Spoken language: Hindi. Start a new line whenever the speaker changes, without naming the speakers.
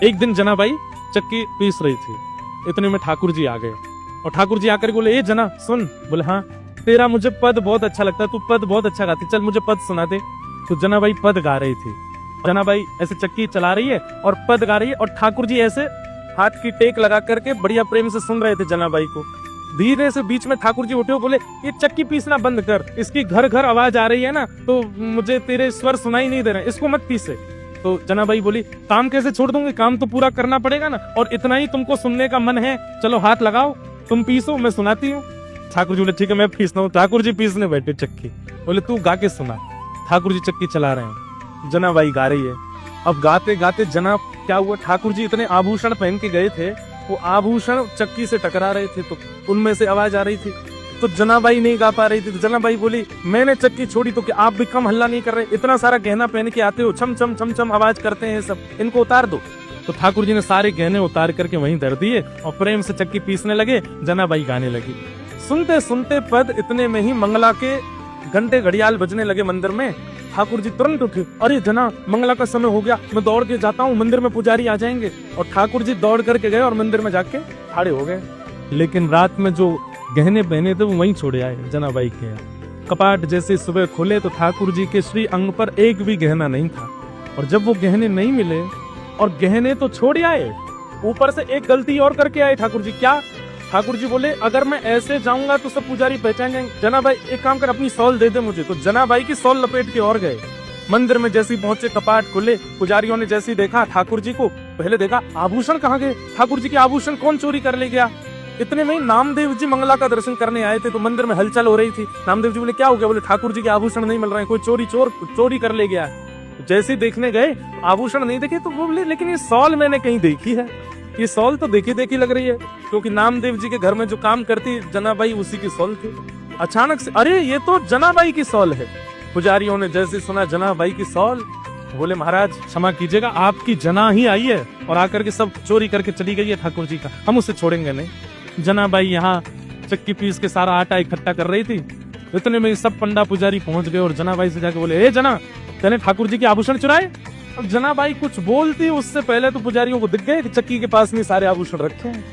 एक दिन जनाबाई चक्की पीस रही थी, इतने में ठाकुर जी आ गए और ठाकुर जी आकर बोले, ए जना सुन। बोले हाँ, तेरा मुझे पद बहुत अच्छा लगता है, तू पद बहुत अच्छा गाती, चल मुझे पद सुना दे। तो जनाबाई पद गा रही थी। जनाबाई ऐसे चक्की चला रही है और पद गा रही है और ठाकुर जी ऐसे हाथ की टेक लगा करके बढ़िया प्रेम से सुन रहे थे जनाबाई को। धीरे से बीच में ठाकुर जी उठे और बोले, ये चक्की पीसना बंद कर, इसकी घर घर आवाज आ रही है ना, तो मुझे तेरे स्वर सुनाई नहीं दे रहे, इसको मत पीसे। तो जनाबाई बोली, काम कैसे छोड़ दूंगी, काम तो पूरा करना पड़ेगा ना, और इतना ही तुमको सुनने का मन है, चलो हाथ लगाओ, तुम पीसो, मैं सुनाती हूँ। ठाकुर जी बोले, ठीक है मैं पीसता हूँ। ठाकुर जी पीसने बैठे चक्की, बोले तू गा के सुना। ठाकुर जी चक्की चला रहे हैं, जनाबाई गा रही है। अब गाते गाते जना क्या हुआ, ठाकुर जी इतने आभूषण पहन के गए थे, वो आभूषण चक्की से टकरा रहे थे, तो उनमें से आवाज आ रही थी, तो जनाबाई नहीं गा पा रही थी। तो जनाबाई बोली, मैंने चक्की छोड़ी तो क्या आप भी कम हल्ला नहीं कर रहे, इतना सारा गहना पहन के आते हो, छम छम छम छम आवाज करते हैं सब, इनको उतार दो। तो ठाकुर जी ने सारे गहने उतार करके वहीं धर दिए और प्रेम से चक्की पीसने लगे। जनाबाई गाने लगी। सुनते सुनते पद इतने में ही मंगला के घंटे घड़ियाल बजने लगे मंदिर में। ठाकुर जी तुरंत उठे, अरे जना मंगला का समय हो गया, मैं दौड़ के जाता हूँ, मंदिर में पुजारी आ जाएंगे। और ठाकुर जी दौड़ करके गए और मंदिर में जाके खड़े हो गए। लेकिन रात में जो गहने पहने थे वो वहीं छोड़े आए जनाबाई के। कपाट जैसे सुबह खोले तो ठाकुर जी के श्री अंग पर एक भी गहना नहीं था। और जब वो गहने नहीं मिले और गहने तो छोड़ आए, ऊपर से एक गलती और करके आए ठाकुर जी। क्या? ठाकुर जी बोले, अगर मैं ऐसे जाऊंगा तो सब पुजारी पहचानेंगे, जनाबाई एक काम कर, अपनी सॉल दे दे मुझे। तो जनाबाई की सॉल लपेट के और गए। मंदिर में जैसे पहुंचे, कपाट खुले, पुजारियों ने जैसे देखा ठाकुर जी को, पहले देखा आभूषण कहाँ गए, ठाकुर जी के आभूषण कौन चोरी कर ले गया। इतने में नामदेव जी मंगला का दर्शन करने आए थे, तो मंदिर में हलचल हो रही थी। नामदेव जी बोले, क्या हो गया? बोले, ठाकुर जी के आभूषण नहीं मिल रहे हैं, कोई चोरी कर ले गया। जैसे देखने गए, आभूषण नहीं देखे, तो वो बोले, लेकिन ये सॉल मैंने कहीं देखी है, ये सॉल तो देखी लग रही है, क्योंकि नामदेव जी के घर में जो काम करती जनाबाई उसी की सॉल थी। अचानक से, अरे ये तो जनाबाई की सॉल है। पुजारियों ने जैसे सुना जनाबाई की सॉल, बोले, महाराज क्षमा कीजिएगा, आपकी जना ही आई है और आकर के सब चोरी करके चली गई है ठाकुर जी का, हम उसे छोड़ेंगे नहीं। जनाबाई यहाँ चक्की पीस के सारा आटा इकट्ठा कर रही थी। इतने में सब पंडा पुजारी पहुंच गए और जनाबाई से जाके बोले, ए जना, तेने ठाकुर जी के आभूषण चुराए? अब जनाबाई कुछ बोलती उससे पहले तो पुजारियों को दिख गए कि चक्की के पास में सारे आभूषण रखे हैं।